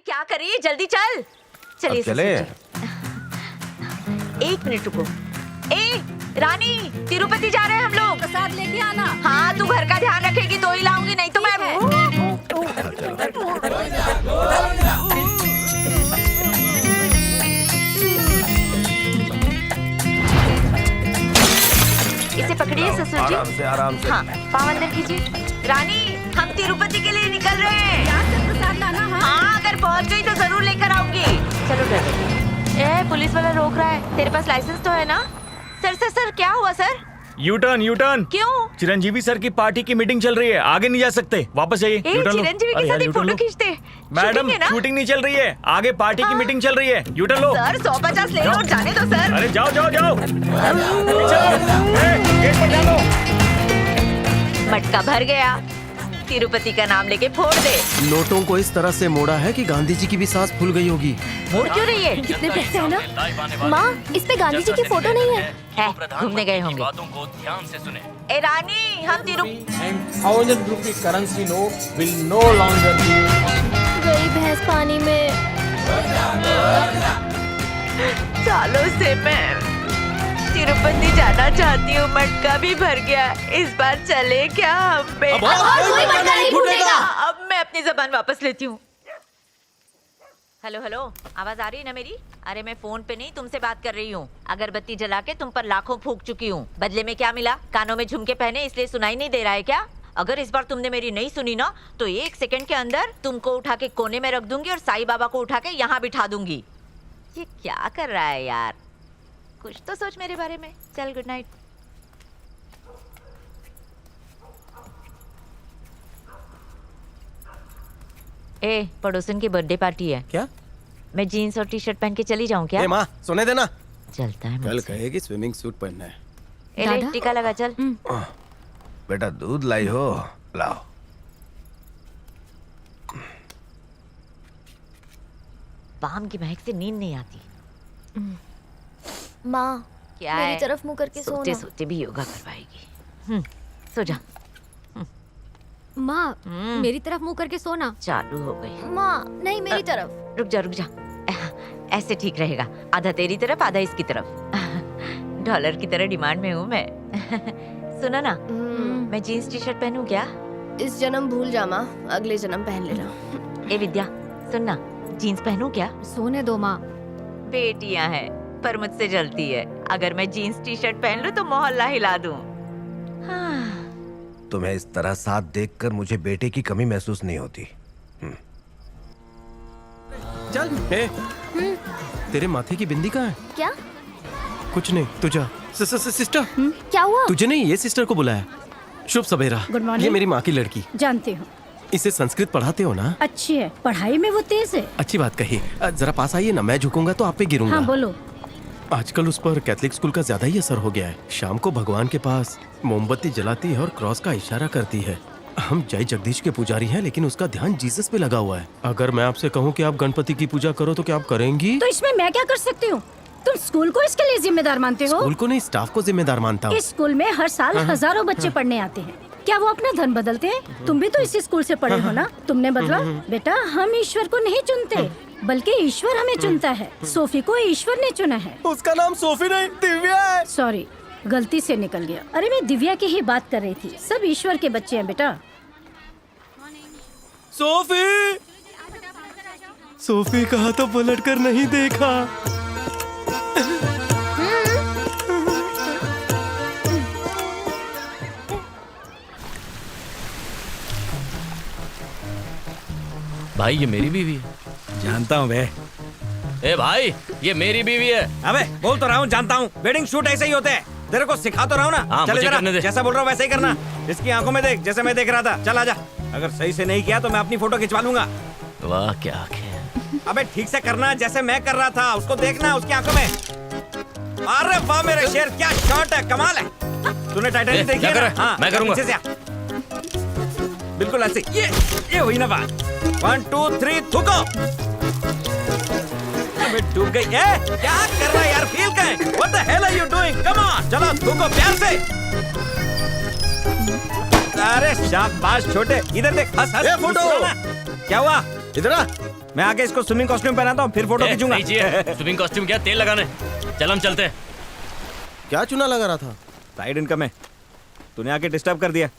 क्या कर रही है? जल्दी चल। चलिए चले। एक मिनट रुको। ए रानी, तिरुपति जा रहे हैं हम लोग। प्रसाद लेके आना। हाँ, तू घर का ध्यान रखेगी तो ही लाऊंगी, नहीं तो मैं इसे पकड़िए ससुर जी। आराम से आराम से। हाँ, पाँव अंदर कीजिए। रानी, हम तिरुपति के लिए निकल रहे हैं। याद से प्रसाद लाना। हाँ, हाँ, अगर पहुँच गई तो जरूर लेकर आऊंगी। चलो ड्राइवर। ए, पुलिस वाला रोक रहा है। तेरे पास लाइसेंस तो है ना? सर सर सर, क्या हुआ सर? U turn. क्यों? चिरंजीवी सर की पार्टी की मीटिंग चल रही है, आगे नहीं जा सकते, वापस जाइए। ए, चिरंजीवी के साथ एक फोटो खींचते। मैडम, है ना? शूटिंग नहीं चल रही है, आगे पार्टी की मीटिंग चल रही है, यू टर्न लो। सर 150 ले लो और जाने दो सर। अरे जाओ जाओ जाओ। गेट पर डालो। मटका भर गया। तिरुपति का नाम लेके फोड़ दे। नोटों को इस तरह से मोड़ा है कि गांधी जी की भी सांस फूल गई होगी। मोड़ क्यों रही है? कितने पैसे है ना? माँ, इस पे गांधी जी की फोटो नहीं है। घूमने गए होंगे। बातों को ध्यान से सुने। ए रानी, हम and 1000 rupee currency note will no longer be. गई भैंस पानी में। सालों से मैं तिरुपति जाना चाहती हूँ, मटका भी भर गया। इस बार चले क्या हम पे? और कोई मटका नहीं फूटेगा। अब मैं अपनी जबान वापस लेती हूँ। हेलो हेलो, आवाज आ रही है ना मेरी? अरे मैं फोन पे नहीं, तुमसे बात कर रही हूँ। अगरबत्ती जला के तुम पर लाखों फूंक चुकी हूँ। बदले में क्या मिला? कानों में झुमके पहने इसलिए सुनाई नहीं दे रहा है क्या? अगर इस बार तुमने मेरी नहीं सुनी ना, तो 1 सेकंड के अंदर तुमको उठा के कोने में रख दूंगी और साईं बाबा को उठा के यहाँ बिठा दूंगी। ये क्या कर रहा है यार? कुछ तो सोच मेरे बारे में। चल, गुड नाइट। ए, पड़ोसन की बर्थडे पार्टी है। क्या? मैं जीन्स और टी शर्ट पहन के चली जाऊं क्या? ए माँ, सोने देना। चलता है कल मुझसे। कहेगी स्विमिंग सूट पहनना है। ए, ले, टीका लगा चल। बेटा दूध लाई हो, लाओ। पाम की महक से नींद नहीं आती। माँ, क्या मेरी है? तरफ मुंह करके सोते सोना। सोते भी योगा करवाएगी। सो जा। माँ, मेरी तरफ मुंह करके सोना। चालू हो गई। माँ, नहीं मेरी तरफ। रुक जा। ऐसे ठीक रहेगा। आधा तेरी तरफ, आधा इसकी तरफ। डॉलर की तरह डिमांड में हूँ मैं। सुना ना, मैं जीन्स टी शर्ट पहनूं क्या? इस जन्म भूल जा माँ, अगले जन्म पहन लेना। ए विद्या, सुनना, जीन्स पहनूं क्या? सोने दो माँ। बेटियां हैं, पर मुझसे जलती है। अगर मैं जीन्स टी शर्ट पहन लूं तो मोहल्ला हिला दूं। हाँ। तुम्हें इस तरह साथ देखकर मुझे बेटे की कमी महसूस नहीं होती। चल। हे, तेरे माथे की बिंदी कहाँ है? क्या? कुछ नहीं, तुझा सिस्टर। क्या हुआ? तुझे नहीं, ये सिस्टर को बुलाया। शुभ सवेरा। Good morning. ये मेरी माँ की लड़की। जानती हूँ। इसे संस्कृत पढ़ाते हो ना? अच्छी है, पढ़ाई में वो तेज है। अच्छी बात कही। जरा पास आइए ना, मैं झुकूंगा तो आप पे गिरूंगा। हाँ बोलो। आजकल उस पर कैथलिक स्कूल का ज्यादा ही असर हो गया है। शाम को भगवान के पास मोमबत्ती जलाती है और क्रॉस का इशारा करती है। हम जय जगदीश के पुजारी हैं, लेकिन उसका ध्यान जीसस पे लगा हुआ है। अगर मैं आपसे कहूँ कि आप गणपति की पूजा करो तो क्या आप करेंगी? तो इसमें मैं क्या कर सकती हूँ? तुम स्कूल को इसके लिए जिम्मेदार मानते हो? स्कूल को नहीं, स्टाफ को जिम्मेदार मानता हूँ। इस स्कूल में हर साल हजारों बच्चे पढ़ने आते हैं। क्या वो अपना धर्म बदलते हैं? तुम भी तो इसी स्कूल से पढ़े हो ना? तुमने बदला? बेटा, हम ईश्वर को नहीं चुनते, बल्कि ईश्वर हमें चुनता है। सोफी को ईश्वर ने चुना है। उसका नाम सोफी नहीं, दिव्या है। सॉरी, गलती से निकल गया। अरे मैं दिव्या की ही बात कर रही थी। सब ईश्वर के बच्चे हैं बेटा। सोफी, सोफी कहा तो पलट कर नहीं देखा। भाई ये मेरी बीवी है। जानता हूँ बे। ए भाई, ये मेरी बीवी है। अबे बोल तो रहा हूँ, जानता हूँ। वेडिंग शूट ऐसे ही होते हैं। तेरे को सिखा तो रहा हूँ ना। हाँ, चल मुझे जरा, करने दे। जैसा बोल रहा हूँ वैसे ही करना। इसकी आंखों में देख, जैसे मैं देख रहा था। चल आजा। अगर सही से नहीं किया तो मैं अपनी फोटो खिंचवा लूंगा। वाह क्या आंखें। अबे ठीक से करना, जैसे मैं कर रहा था। उसको देखना, उसकी आंखों में। अरे वाह मेरे शेर, क्या शॉट है, कमाल है। तूने टाइटैनिक देखी है ना? हाँ, मैं करूंगा। पीछे से आ। बिल्कुल ऐसे। ये हुई ना बात। 1 2 3 थूको। अबे डूब गई। क्या कर रहा है यार? फील का है। What the hell are you doing? Come on, चलो थूको प्यार से। अरे शाबाश छोटे, इधर देख। हंस हंस। फोटो। क्या हुआ? इधर आ। मैं आके इसको स्विमिंग कॉस्ट्यूम पहनाता हूँ, फिर फोटो खींचूंगा। नहीं चाहिए स्विमिंग कॉस्ट्यूम क्या, तेल लगाने। चल हम चलते हैं। क्या चूना लगा रहा था? साइड इनकम है, तूने आके डिस्टर्ब कर दिया।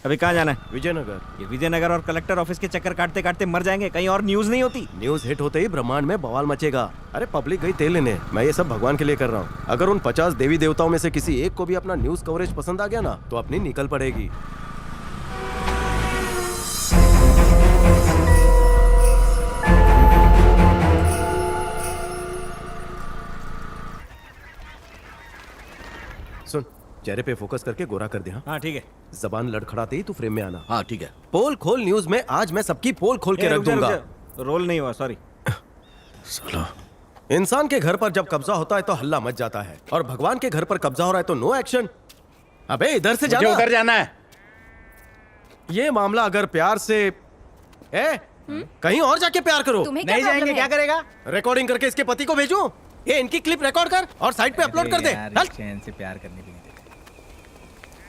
अभी कहाँ जाना है? विजयनगर। ये विजयनगर और कलेक्टर ऑफिस के चक्कर काटते काटते मर जाएंगे, कहीं और न्यूज नहीं होती। न्यूज हिट होते ही ब्रह्मांड में बवाल मचेगा। अरे पब्लिक गई तेल लेने, मैं ये सब भगवान के लिए कर रहा हूँ। अगर उन 50 देवी देवताओं में से किसी एक को भी अपना न्यूज कवरेज पसंद आ गया ना, तो अपनी निकल पड़ेगी। सुन, चेहरे पे फोकस करके गोरा कर दे। हाँ ठीक है। जबान लड़खड़ाते ही तू फ्रेम में आना। हाँ ठीक है। पोल खोल न्यूज में, आज मैं सबकी पोल खोल के रख रुक जा, दूंगा। रुक जा। रोल नहीं हुआ, सॉरी। साला, इंसान के घर पर जब कब्जा होता है तो हल्ला मच जाता है, और भगवान के घर पर कब्जा हो रहा है तो नो एक्शन। अबे इधर से जाना। उधर जाना है। ये मामला अगर प्यार से कहीं और जाके प्यार करो। तुम्हें क्या नहीं प्रॉब्लम जाएंगे, है? क्या करेगा? रिकॉर्डिंग करके इसके पति को भेजूं? ये इनकी क्लिप रिकॉर्ड कर और साइट पे अपलोड कर दे। चल। चैन से प्यार करने भी नहीं देते।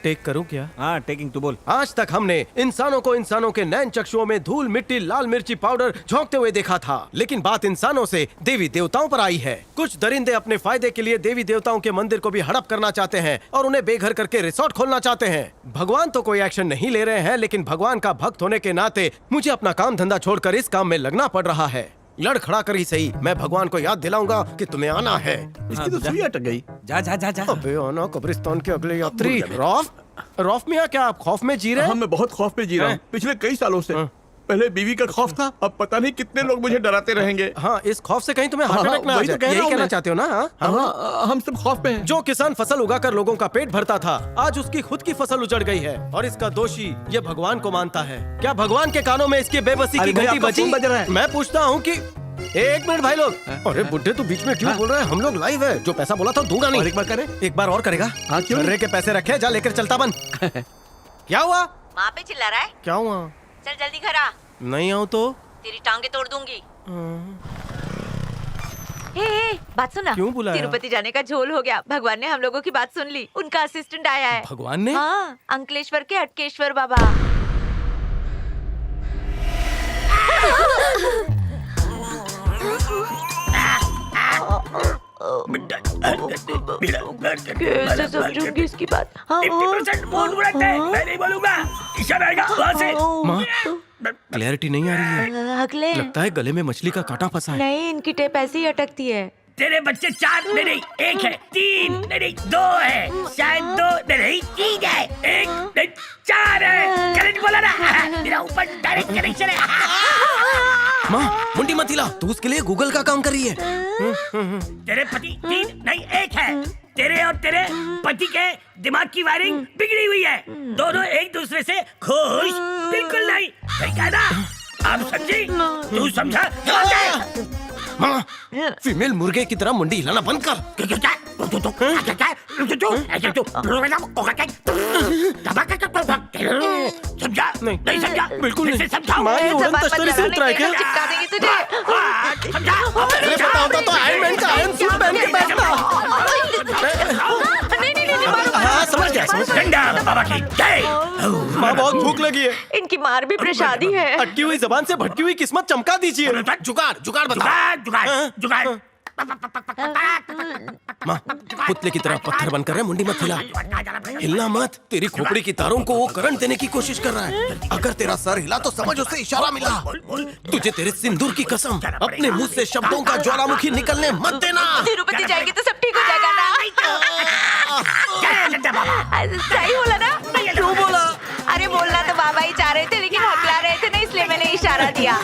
टेक करूं क्या? हाँ टेकिंग, तू बोल। आज तक हमने इंसानों को इंसानों के नैन चक्षुओं में धूल मिट्टी लाल मिर्ची पाउडर झोंकते हुए देखा था, लेकिन बात इंसानों से देवी देवताओं पर आई है। कुछ दरिंदे अपने फायदे के लिए देवी देवताओं के मंदिर को भी हड़प करना चाहते हैं और उन्हें बेघर करके रिसोर्ट खोलना चाहते हैं। भगवान तो कोई एक्शन नहीं ले रहे हैं, लेकिन भगवान का भक्त होने के नाते मुझे अपना काम धंधा छोड़कर इस काम में लगना पड़ रहा है। लड़खड़ा कर ही सही, मैं भगवान को याद दिलाऊंगा कि तुम्हें आना है। इसकी तो सुई अटक गई। जा जा जा जा। अबे आना कब्रिस्तान के अगले यात्री। रौफ मियां, क्या आप खौफ में जी रहे हैं? मैं बहुत खौफ में जी रहा हूँ पिछले कई सालों से। पहले बीवी का खौफ था, अब पता नहीं कितने लोग मुझे डराते रहेंगे। हाँ, इस खौफ से कहीं तुम्हें हार्ट अटैक ना आ वही तो जाए, कह रहा यही हूं कहना मैं। चाहते हो ना? हाँ? हम सब खौफ में हैं। जो किसान फसल उगाकर लोगों का पेट भरता था, आज उसकी खुद की फसल उजड़ गई है और इसका दोषी ये भगवान को मानता है। क्या भगवान के कानों में इसकी बेबसी की अरे भाई, घंटी आपका बजी? फोन बज रहा है। मैं पूछता हूँ कि एक मिनट भाई लोग। अरे बुड्ढे, तू बीच में क्यों बोल रहा है? हम लोग लाइव है। जो पैसा बोला था दूंगा नहीं। और एक बार करे? एक बार और करेगा? हाँ, क्यों नहीं? कर्रे के पैसे रखे, जा लेकर चलता बन। क्या हुआ? वहाँ पे चिल्ला रहा है। क्या हुआ? चल जल्दी घर आ, नहीं आऊँ तो? तेरी टांगे तोड़ दूंगी। हे, बात सुना। क्यों बुलाया? तिरुपति जाने का झोल हो गया। भगवान ने हम लोगों की बात सुन ली। उनका असिस्टेंट आया है। भगवान ने? हाँ, अंकलेश्वर के अटकेश्वर बाबा। कैसे समझूंगी इसकी बात? हाँ, मैं नहीं बोलूंगा। इशारा आएगा वहाँ से। माँ, क्लैरिटी नहीं आ रही है। अगले लगता है गले में मछली का कांटा फंसा है। नहीं, इनकी टेप ऐसे ही अटकती है। तेरे बच्चे 4 नहीं 1 है, 3 नहीं 2 है, शायद 2 नहीं 3 है, 1 नहीं 4 है। करेक्ट बोला ना? मेरा ऊपर डायरेक्ट कनेक्शन है। माँ, मुंडी मत हिला, तू उसके लिए गूगल का काम कर रही है। तेरे पति 3 नहीं 1 है। तेरे और तेरे पति के दिमाग की वायरिंग बिगड़ी हुई है। दोनों एक दूसरे से खुश बिल्कुल नहीं। सही कहा ना? आप समझी? तू समझा? माँ, फीमेल मुर्गे की तरह मुंडी हिलाना बंद कर। समझा? नहीं समझा? बिल्कुल नहीं। फिर से समझाओ। माँ, ये उड़न जबान तश्तरी मत से लगा, उतरा है नहीं क्या? तो चिपका देंगी तुझे। समझा? अरे पता होता तो आयरन मैन का आयरन सूट पहन के बैठता। नहीं, हाँ, समझ गया, समझ गया। डंडा बाबा की जय। माँ, बहुत भूख लगी है। इनकी मार भी प्रसादी है। अटकी हुई जबान से भटकी हुई किस्मत चमका दीजिए। जुगाड़ जुगाड़ बताओ। जुगाड़ जुगाड़। माँ, पुतले की तरह पत्थर बनकर रहे, मुंडी मत हिला। हिलना मत, तेरी खोपड़ी की तारों को वो करंट देने की कोशिश कर रहा है। अगर तेरा सर हिला तो समझ उसे इशारा मिला। तुझे तेरे सिंदूर की कसम, अपने मुंह से शब्दों का ज्वालामुखी निकलने मत देना। तिरुपति जाएंगे तो सब ठीक हो जाएगा ना? सही बोला ना? क्यों बोला? अरे बोलना तो बाबा ही चाह रहे थे, लेकिन हकला रहे थे ना, इसलिए मैंने इशारा दिया।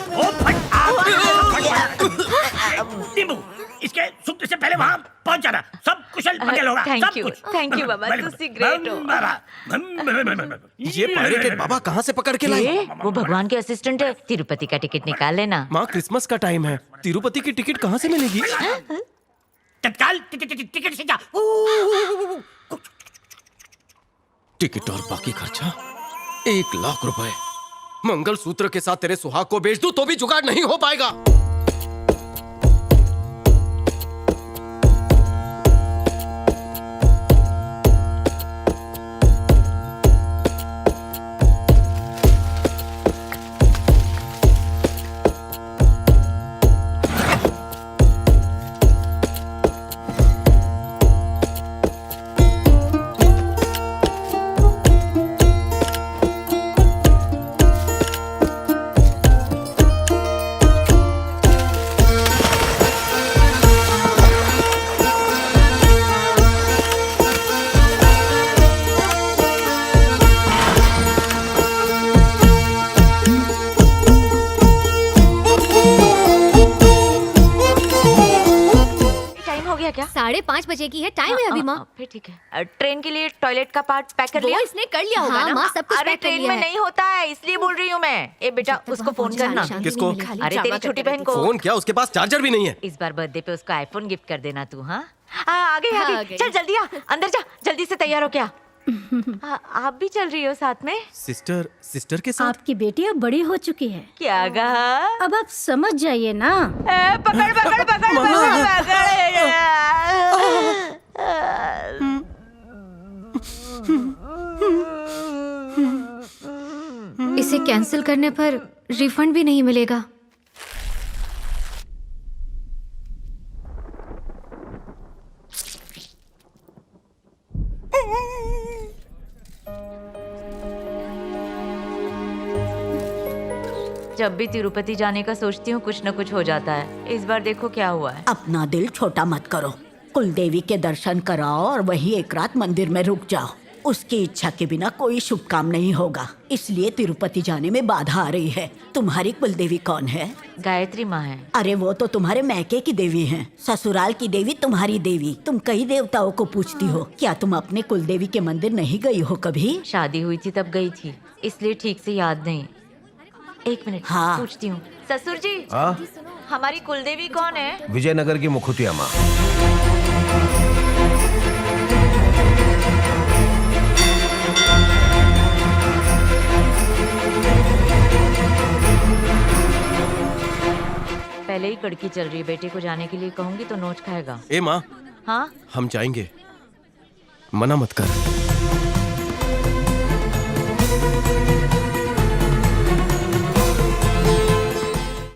नींबू, इसके सूखने से पहले वहाँ पहुँच जाना। सब कुशल मंगल होगा। थैंक यू बाबा, तुसी ग्रेट हो। ये पायरेटेड बाबा कहाँ से पकड़ के लाई? वो भगवान के असिस्टेंट है। तिरुपति का टिकट निकाल लेना। माँ, क्रिसमस का टाइम है, तिरुपति की टिकट कहाँ से मिलेगी? तत्काल टिकट से जा। टिकट और बाकी खर्चा 1 लाख रुपए। मंगलसूत्र के साथ तेरे सुहाग को बेच दूं तो भी जुगाड़ नहीं हो पाएगा। है क्या? 5:30 बजे की है, टाइम है अभी माँ। फिर ठीक है। ट्रेन के लिए टॉयलेट का पार्ट पैक कर वो लिया? इसने कर लिया होगा ना। माँ सब कुछ अरे पैक कर ट्रेन लिया में है। नहीं होता है, इसलिए बोल रही हूँ मैं। ए बेटा उसको फोन करना। किसको? अरे तेरी छोटी बहन को। फोन क्या, उसके पास चार्जर भी नहीं है। इस बार बर्थडे पे उसको आईफोन गिफ्ट कर देना तू। हाँ आगे हाँ, आ आगे गई। चल जल्दी आ, अंदर जा, जल्दी से तैयार हो क्या? आप भी चल रही हो साथ में? सिस्टर के साथ? आपकी बेटी अब बड़ी हो चुकी है। क्या कहा? अब आप समझ जाइए ना। पकड़ पकड़ पकड़ इसे कैंसिल करने पर रिफंड भी नहीं मिलेगा। जब भी तिरुपति जाने का सोचती हूँ कुछ न कुछ हो जाता है। इस बार देखो क्या हुआ है। अपना दिल छोटा मत करो, कुल देवी के दर्शन कराओ और वहीं एक रात मंदिर में रुक जाओ। उसकी इच्छा के बिना कोई शुभ काम नहीं होगा, इसलिए तिरुपति जाने में बाधा आ रही है। तुम्हारी कुल देवी कौन है? गायत्री माँ है। अरे वो तो तुम्हारे मैके की देवी हैं। ससुराल की देवी तुम्हारी देवी। तुम कई देवताओं को पूछती हो, क्या तुम अपने कुल देवी के मंदिर नहीं गई हो कभी? शादी हुई थी तब गई थी, इसलिए ठीक से याद नहीं। एक मिनट हाँ। पूछती हूँ। ससुर जी हाँ? हमारी कुलदेवी कौन है? विजयनगर की मुखुतिया माँ। पहले ही कड़की चल रही है, बेटे को जाने के लिए कहूंगी तो नोच खाएगा। ए माँ, हाँ हम जाएंगे, मना मत कर।